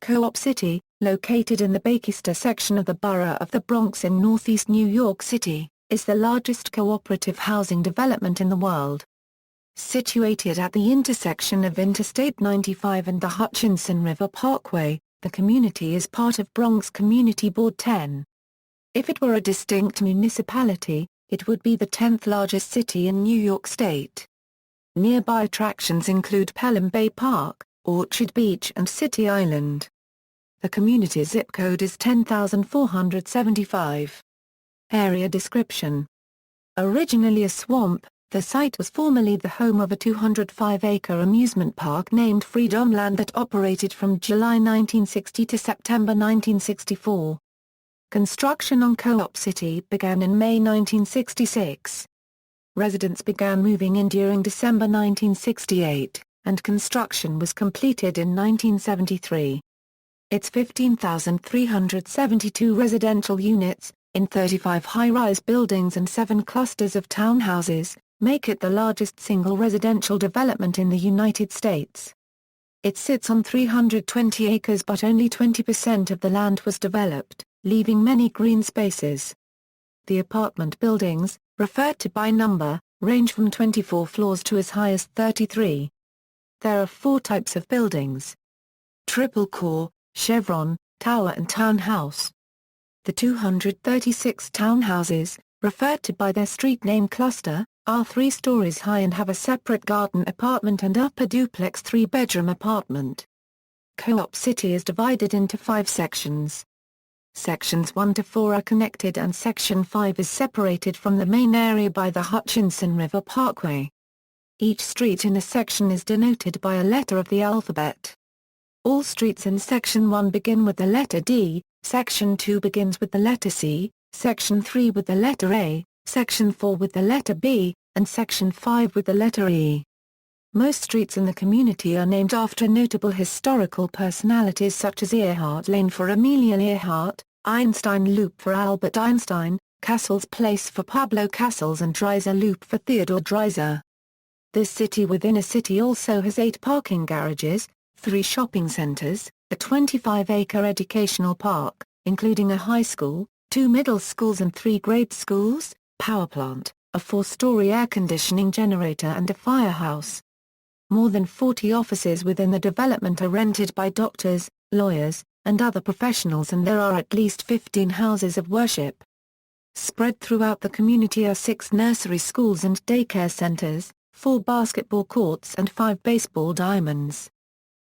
Co-op City, located in the Baychester section of the borough of the Bronx in northeast New York City, is the largest cooperative housing development in the world. Situated at the intersection of Interstate 95 and the Hutchinson River Parkway, the community is part of Bronx Community Board 10. If it were a distinct municipality, it would be the 10th largest city in New York State. Nearby attractions include Pelham Bay Park, Orchard Beach and City Island. The community's zip code is 10,475. Area description. Originally a swamp, the site was formerly the home of a 205-acre amusement park named Freedomland that operated from July 1960 to September 1964. Construction on Co-op City began in May 1966. Residents began moving in during December 1968, and construction was completed in 1973. Its 15,372 residential units, in 35 high-rise buildings and 7 clusters of townhouses, make it the largest single residential development in the United States. It sits on 320 acres but only 20% of the land was developed, leaving many green spaces. The apartment buildings, referred to by number, range from 24 floors to as high as 33. There are 4 types of buildings: triple core, chevron, tower and townhouse. The 236 townhouses, referred to by their street name cluster, are 3 stories high and have a separate garden apartment and upper duplex 3-bedroom apartment. Co-op City is divided into 5 sections. Sections 1 to 4 are connected and Section 5 is separated from the main area by the Hutchinson River Parkway. Each street in a section is denoted by a letter of the alphabet. All streets in Section 1 begin with the letter D, Section 2 begins with the letter C, Section 3 with the letter A, Section 4 with the letter B, and Section 5 with the letter E. Most streets in the community are named after notable historical personalities such as Earhart Lane for Amelia Earhart, Einstein Loop for Albert Einstein, Castles Place for Pablo Castles and Dreiser Loop for Theodore Dreiser. This city within a city also has 8 parking garages, 3 shopping centers, a 25-acre educational park, including a high school, 2 middle schools and 3 grade schools, power plant, a 4-story air conditioning generator and a firehouse. More than 40 offices within the development are rented by doctors, lawyers, and other professionals, and there are at least 15 houses of worship. Spread throughout the community are 6 nursery schools and daycare centers, 4 basketball courts and 5 baseball diamonds.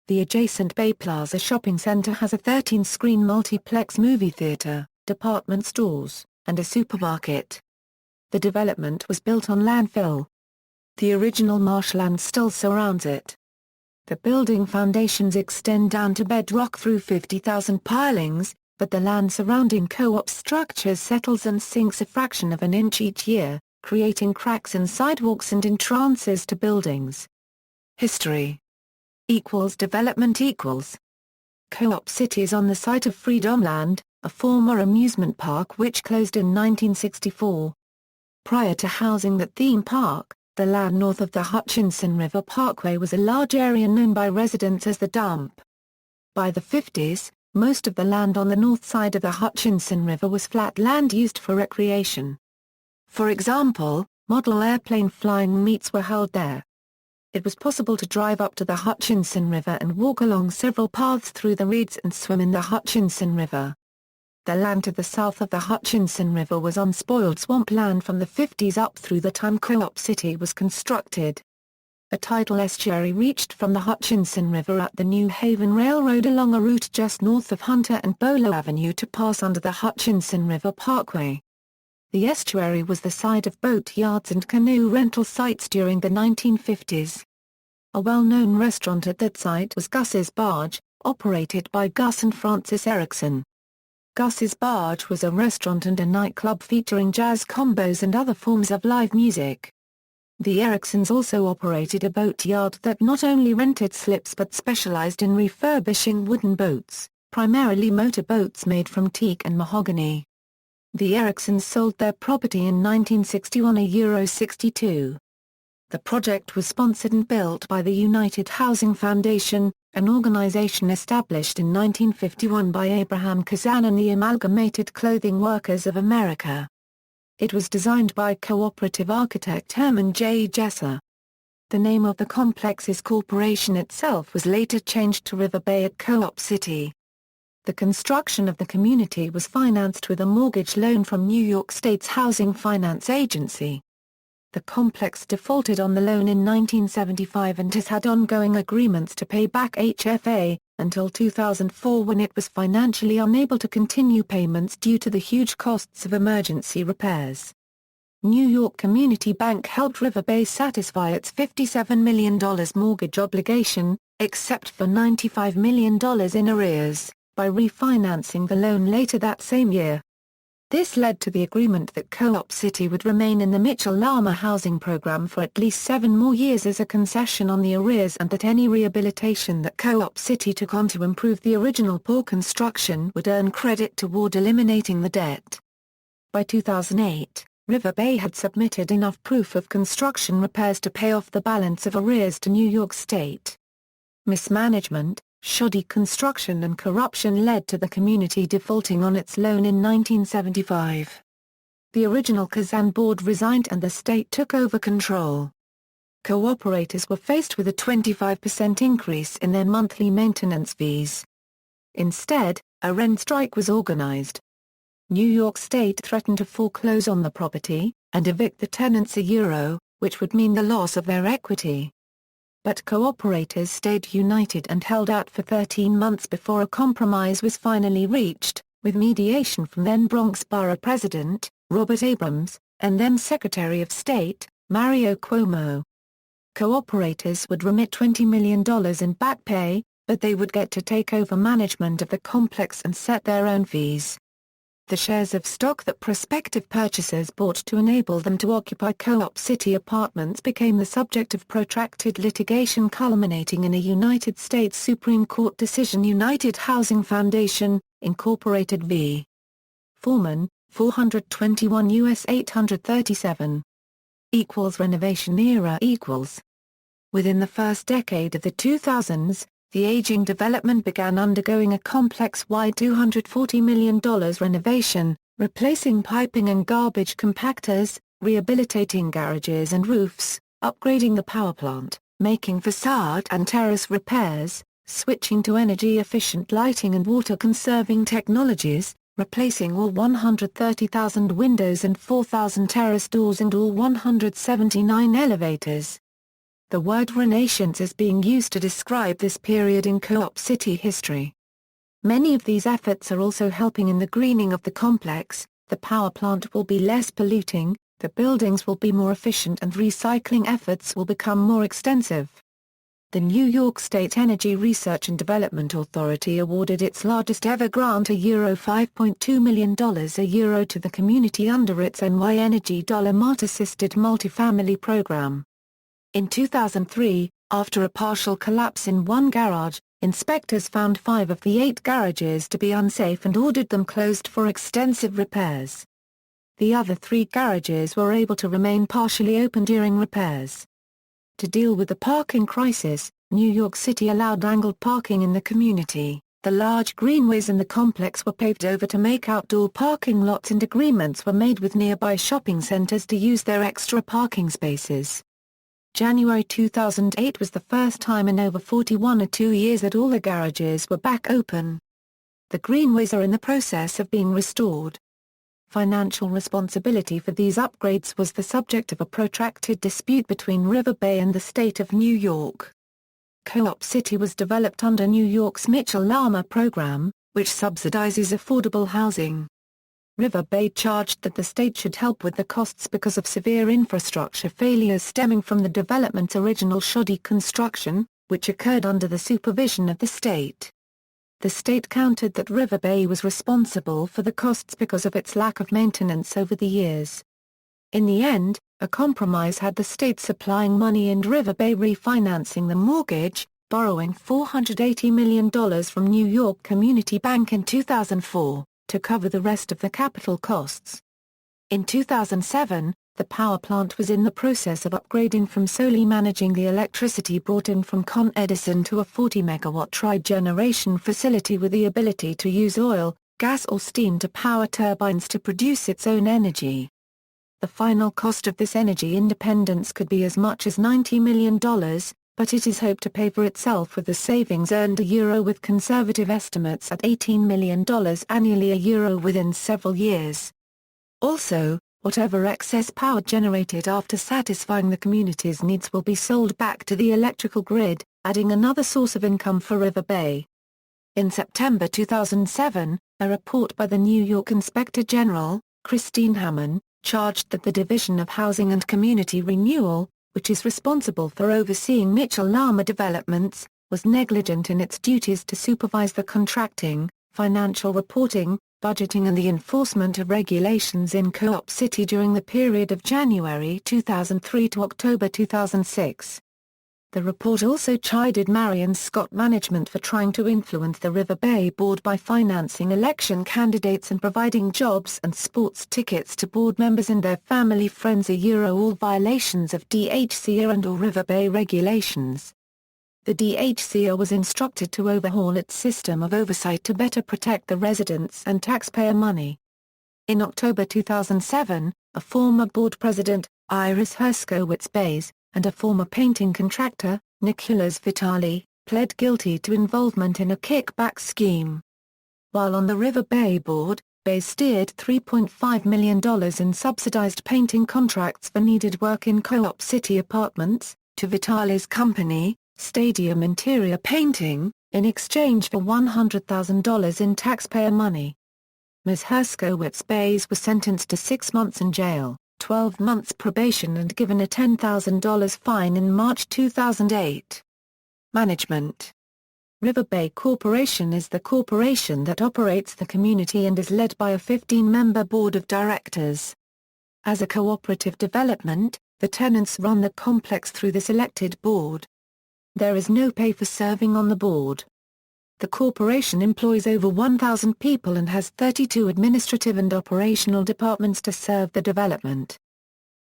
The adjacent Bay Plaza shopping center has a 13-screen multiplex movie theater, department stores, and a supermarket. The development was built on landfill. The original marshland still surrounds it. The building foundations extend down to bedrock through 50,000 pilings, but the land surrounding co-op structures settles and sinks a fraction of an inch each year, creating cracks in sidewalks and entrances to buildings. History Development Co-op City is on the site of Freedomland, a former amusement park which closed in 1964. Prior to housing that theme park, the land north of the Hutchinson River Parkway was a large area known by residents as the Dump. By the 50s, most of the land on the north side of the Hutchinson River was flat land used for recreation. For example, model airplane flying meets were held there. It was possible to drive up to the Hutchinson River and walk along several paths through the reeds and swim in the Hutchinson River. The land to the south of the Hutchinson River was unspoiled swampland from the 50s up through the time Co-op City was constructed. A tidal estuary reached from the Hutchinson River at the New Haven Railroad along a route just north of Hunter and Bolo Avenue to pass under the Hutchinson River Parkway. The estuary was the site of boat yards and canoe rental sites during the 1950s. A well-known restaurant at that site was Gus's Barge, operated by Gus and Francis Erickson. Gus's Barge was a restaurant and a nightclub featuring jazz combos and other forms of live music. The Ericksons also operated a boat yard that not only rented slips but specialized in refurbishing wooden boats, primarily motor boats made from teak and mahogany. The Ericksons sold their property in 1961 €62. The project was sponsored and built by the United Housing Foundation, an organization established in 1951 by Abraham Kazan and the Amalgamated Clothing Workers of America. It was designed by cooperative architect Herman J. Jesser. The name of the complex's corporation itself was later changed to River Bay at Co-op City. The construction of the community was financed with a mortgage loan from New York State's Housing Finance Agency. The complex defaulted on the loan in 1975 and has had ongoing agreements to pay back HFA, until 2004 when it was financially unable to continue payments due to the huge costs of emergency repairs. New York Community Bank helped River Bay satisfy its $57 million mortgage obligation, except for $95 million in arrears, by refinancing the loan later that same year. This led to the agreement that Co-op City would remain in the Mitchell-Lama housing program for at least 7 more years as a concession on the arrears, and that any rehabilitation that Co-op City took on to improve the original poor construction would earn credit toward eliminating the debt. By 2008, River Bay had submitted enough proof of construction repairs to pay off the balance of arrears to New York State. Mismanagement, shoddy construction and corruption led to the community defaulting on its loan in 1975. The original Kazan board resigned and the state took over control. Cooperators were faced with a 25% increase in their monthly maintenance fees. Instead, a rent strike was organized. New York State threatened to foreclose on the property, and evict the tenants which would mean the loss of their equity. But cooperators stayed united and held out for 13 months before a compromise was finally reached, with mediation from then Bronx Borough President, Robert Abrams, and then Secretary of State, Mario Cuomo. Cooperators would remit $20 million in back pay, but they would get to take over management of the complex and set their own fees. The shares of stock that prospective purchasers bought to enable them to occupy Co-op City apartments became the subject of protracted litigation culminating in a United States Supreme Court decision. United Housing Foundation, Incorporated v. Foreman, 421 U.S. 837. Renovation era equals. Within the first decade of the 2000s, the aging development began undergoing a complex-wide $240 million renovation, replacing piping and garbage compactors, rehabilitating garages and roofs, upgrading the power plant, making facade and terrace repairs, switching to energy-efficient lighting and water-conserving technologies, replacing all 130,000 windows and 4,000 terrace doors and all 179 elevators. The word renaissance is being used to describe this period in Co-op City history. Many of these efforts are also helping in the greening of the complex. The power plant will be less polluting, the buildings will be more efficient, and recycling efforts will become more extensive. The New York State Energy Research and Development Authority awarded its largest ever grant €5.2 million to the community under its NY Energy MART-assisted multifamily program. In 2003, after a partial collapse in one garage, inspectors found 5 of the 8 garages to be unsafe and ordered them closed for extensive repairs. The other 3 garages were able to remain partially open during repairs. To deal with the parking crisis, New York City allowed angled parking in the community. The large greenways in the complex were paved over to make outdoor parking lots, and agreements were made with nearby shopping centers to use their extra parking spaces. January 2008 was the first time in over 41 years that all the garages were back open. The greenways are in the process of being restored. Financial responsibility for these upgrades was the subject of a protracted dispute between River Bay and the state of New York. Co-op City was developed under New York's Mitchell-Lama program, which subsidizes affordable housing. River Bay charged that the state should help with the costs because of severe infrastructure failures stemming from the development's original shoddy construction, which occurred under the supervision of the state. The state countered that River Bay was responsible for the costs because of its lack of maintenance over the years. In the end, a compromise had the state supplying money and River Bay refinancing the mortgage, borrowing $480 million from New York Community Bank in 2004. To cover the rest of the capital costs. In 2007, the power plant was in the process of upgrading from solely managing the electricity brought in from Con Edison to a 40-megawatt tri-generation facility with the ability to use oil, gas or steam to power turbines to produce its own energy. The final cost of this energy independence could be as much as $90 million, but it is hoped to pay for itself with the savings earned with conservative estimates at $18 million annually within several years. Also, whatever excess power generated after satisfying the community's needs will be sold back to the electrical grid, adding another source of income for River Bay. In September 2007, a report by the New York Inspector General, Christine Hammond, charged that the Division of Housing and Community Renewal, which is responsible for overseeing Mitchell-Lama developments, was negligent in its duties to supervise the contracting, financial reporting, budgeting and the enforcement of regulations in Co-op City during the period of January 2003 to October 2006. The report also chided Marion Scott management for trying to influence the River Bay Board by financing election candidates and providing jobs and sports tickets to board members and their family friends all violations of DHCA and/or River Bay regulations. The DHCA was instructed to overhaul its system of oversight to better protect the residents and taxpayer money. In October 2007, a former board president, Iris Herskowitz-Bays, and a former painting contractor, Nicholas Vitali, pled guilty to involvement in a kickback scheme. While on the River Bay Board, Bays steered $3.5 million in subsidized painting contracts for needed work in Co-op City apartments, to Vitali's company, Stadium Interior Painting, in exchange for $100,000 in taxpayer money. Ms. Herskowitz-Bays was sentenced to 6 months in jail, 12 months probation and given a $10,000 fine in March 2008. Management. River Bay Corporation is the corporation that operates the community and is led by a 15-member board of directors. As a cooperative development, the tenants run the complex through this elected board. There is no pay for serving on the board. The corporation employs over 1,000 people and has 32 administrative and operational departments to serve the development.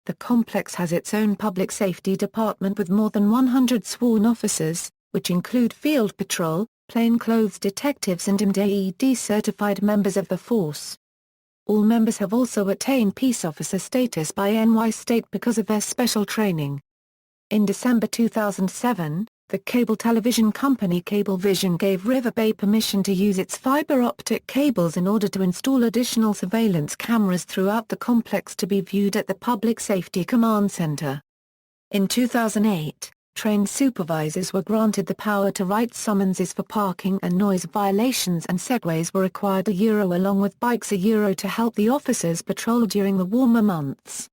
The complex has its own public safety department with more than 100 sworn officers, which include field patrol, plainclothes detectives and IMDAED-certified members of the force. All members have also attained peace officer status by NY State because of their special training. In December 2007, the cable television company Cablevision gave River Bay permission to use its fiber optic cables in order to install additional surveillance cameras throughout the complex to be viewed at the Public Safety Command Center. In 2008, trained supervisors were granted the power to write summonses for parking and noise violations and segways were required along with bikes to help the officers patrol during the warmer months.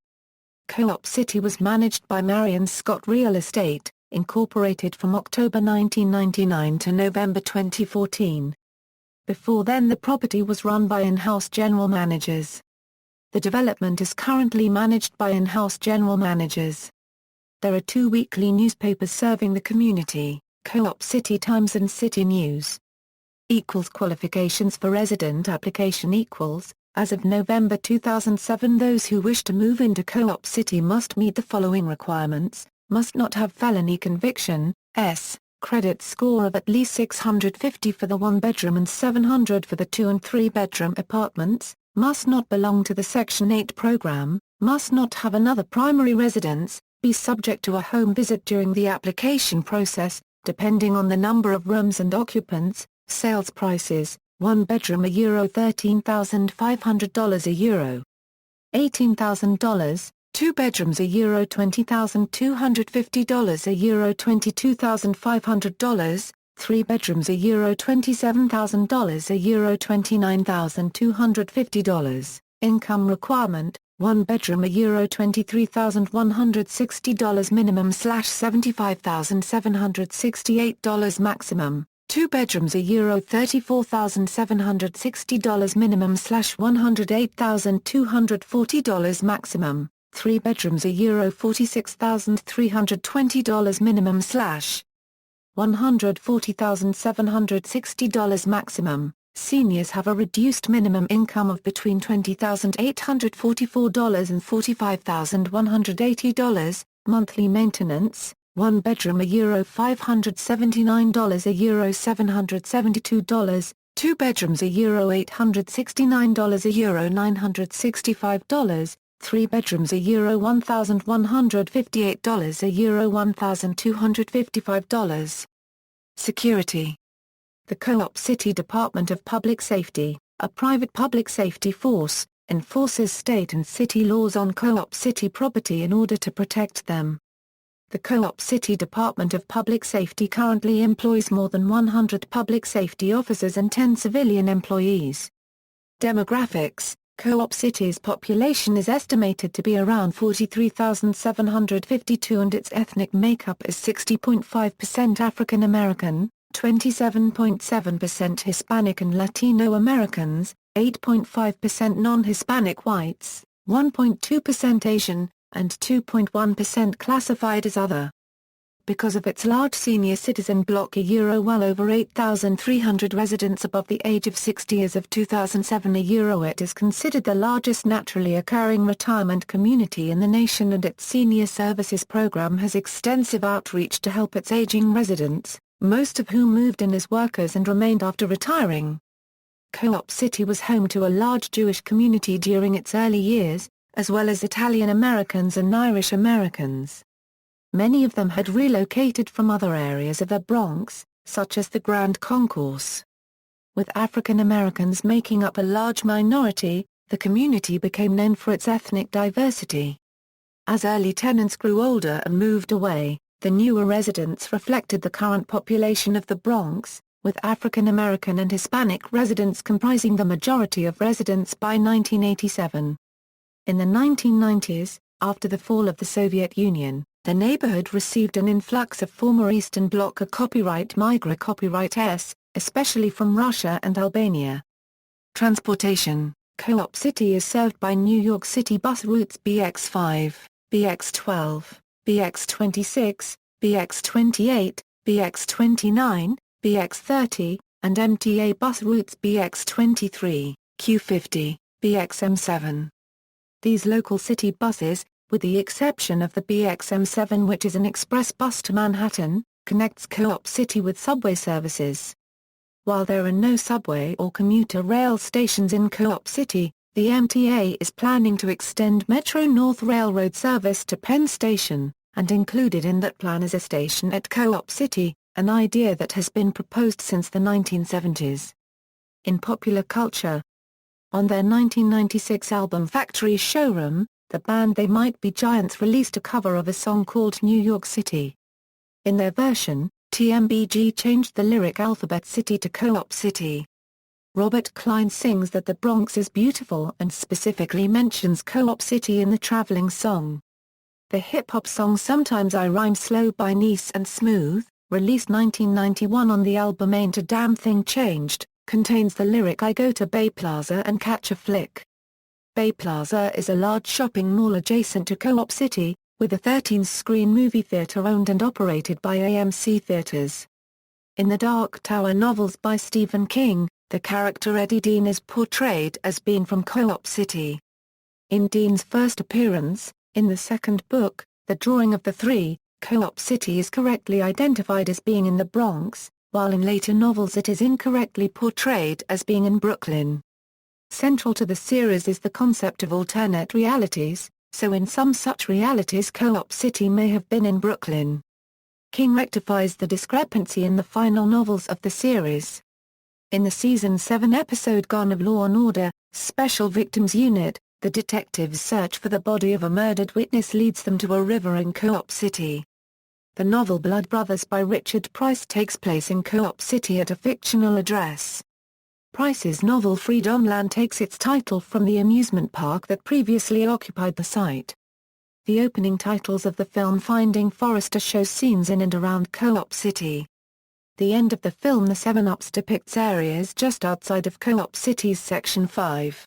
Co-op City was managed by Marion Scott Real Estate, Incorporated from October 1999 to November 2014. Before then the property was run by in-house general managers. The development is currently managed by in-house general managers. There are 2 weekly newspapers serving the community, Co-op City Times and City News. Qualifications for resident application equals. As of November 2007, those who wish to move into Co-op City must meet the following requirements: must not have felony conviction, credit score of at least 650 for the 1-bedroom and 700 for the 2- and 3-bedroom apartments, must not belong to the Section 8 program, must not have another primary residence, be subject to a home visit during the application process, depending on the number of rooms and occupants. Sales prices: 1 bedroom €13,500 $18,000, 2 bedrooms €20,250 $22,500, 3 bedrooms €27,000 $29,250. Income requirement: 1 bedroom €23,160 minimum / $75,768 maximum, 2 bedrooms €34,760 minimum / $108,240 maximum, 3 bedrooms €46,320 minimum / $140,760 maximum, Seniors have a reduced minimum income of between $20,844 and $45,180, monthly maintenance, one bedroom €579 €772, two bedrooms €869 €965, three bedrooms €1,158 €1,255. Security. The Co-op City Department of Public Safety, a private public safety force, enforces state and city laws on Co-op City property in order to protect them. The Co-op City Department of Public Safety currently employs more than 100 public safety officers and 10 civilian employees. Demographics. Co-op City's population is estimated to be around 43,752 and its ethnic makeup is 60.5% African American, 27.7% Hispanic and Latino Americans, 8.5% non-Hispanic whites, 1.2% Asian, and 2.1% classified as other. Because of its large senior citizen block well over 8,300 residents above the age of 60 as of 2007 it is considered the largest naturally occurring retirement community in the nation and its senior services program has extensive outreach to help its aging residents, most of whom moved in as workers and remained after retiring. Co-op City was home to a large Jewish community during its early years, as well as Italian Americans and Irish Americans. Many of them had relocated from other areas of the Bronx, such as the Grand Concourse. With African Americans making up a large minority, the community became known for its ethnic diversity. As early tenants grew older and moved away, the newer residents reflected the current population of the Bronx, with African American and Hispanic residents comprising the majority of residents by 1987. In the 1990s, after the fall of the Soviet Union, the neighborhood received an influx of former Eastern Bloc copyright migrant copyrights, especially from Russia and Albania. Transportation. Co-op City is served by New York City bus routes BX5, BX12, BX26, BX28, BX29, BX30, and MTA bus routes BX23, Q50, BXM7. These local city buses, with the exception of the BXM7 which is an express bus to Manhattan, connects Co-op City with subway services. While there are no subway or commuter rail stations in Co-op City, the MTA is planning to extend Metro-North Railroad service to Penn Station, and included in that plan is a station at Co-op City, an idea that has been proposed since the 1970s. In popular culture. On their 1996 album Factory Showroom, the band They Might Be Giants released a cover of a song called New York City. In their version, TMBG changed the lyric Alphabet City to Co-op City. Robert Klein sings that the Bronx is beautiful and specifically mentions Co-op City in the traveling song. The hip-hop song Sometimes I Rhyme Slow by Nice and Smooth, released 1991 on the album Ain't a Damn Thing Changed, contains the lyric I go to Bay Plaza and catch a flick. Bay Plaza is a large shopping mall adjacent to Co-op City, with a 13-screen movie theater owned and operated by AMC Theaters. In the Dark Tower novels by Stephen King, the character Eddie Dean is portrayed as being from Co-op City. In Dean's first appearance, in the second book, The Drawing of the Three, Co-op City is correctly identified as being in the Bronx, while in later novels it is incorrectly portrayed as being in Brooklyn. Central to the series is the concept of alternate realities, so in some such realities Co-op City may have been in Brooklyn. King rectifies the discrepancy in the final novels of the series. In the Season 7 episode Gone of Law & Order, Special Victims Unit, the detectives' search for the body of a murdered witness leads them to a river in Co-op City. The novel Blood Brothers by Richard Price takes place in Co-op City at a fictional address. Price's novel Freedomland takes its title from the amusement park that previously occupied the site. The opening titles of the film Finding Forrester shows scenes in and around Co-op City. The end of the film The 7-Ups depicts areas just outside of Co-op City's Section 5.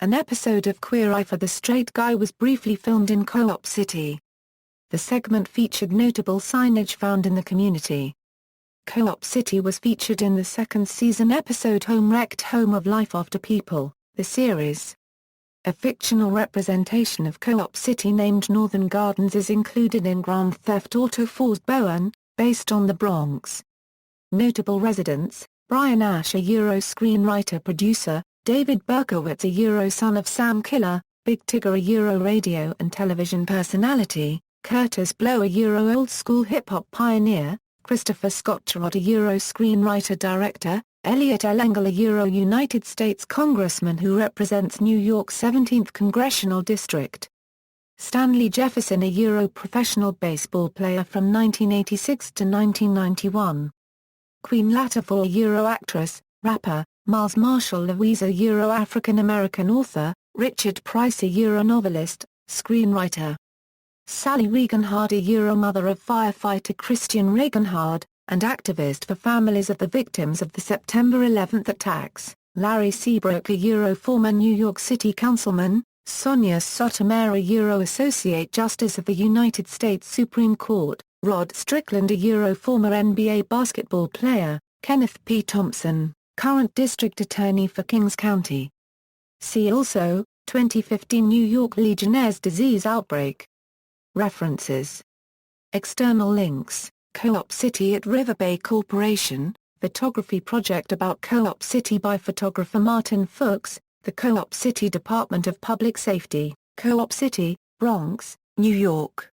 An episode of Queer Eye for the Straight Guy was briefly filmed in Co-op City. The segment featured notable signage found in the community. Co-op City was featured in the second season episode Home Wrecked Home of Life After People, the series. A fictional representation of Co-op City named Northern Gardens is included in Grand Theft Auto 4's Bowen, based on the Bronx. Notable residents: Brian Ash, a Euro screenwriter-producer, David Berkowitz, a Euro son of Sam Killer, Big Tigger, a Euro radio and television personality, Curtis Blow, a Euro old-school hip-hop pioneer, Christopher Scott Trott, a Euro screenwriter-director, Elliot L. Engel, a Euro United States congressman who represents New York's 17th Congressional District. Stanley Jefferson, a Euro professional baseball player from 1986 to 1991. Queen Latifah, a Euro actress, rapper, Miles Marshall, Louisa, Euro African-American author, Richard Price, a Euro novelist, screenwriter. Sally Regenhard, a Euro mother of firefighter Christian Regenhard, and activist for families of the victims of the September 11 attacks, Larry Seabrook, a Euro former New York City councilman, Sonia Sotomayor, a Euro Associate Justice of the United States Supreme Court, Rod Strickland, a Euro former NBA basketball player, Kenneth P. Thompson, current District Attorney for Kings County. See also, 2015 New York Legionnaire's disease outbreak. References. External links: Co-op City at River Bay Corporation, photography project about Co-op City by photographer Martin Fuchs, the Co-op City Department of Public Safety, Co-op City, Bronx, New York.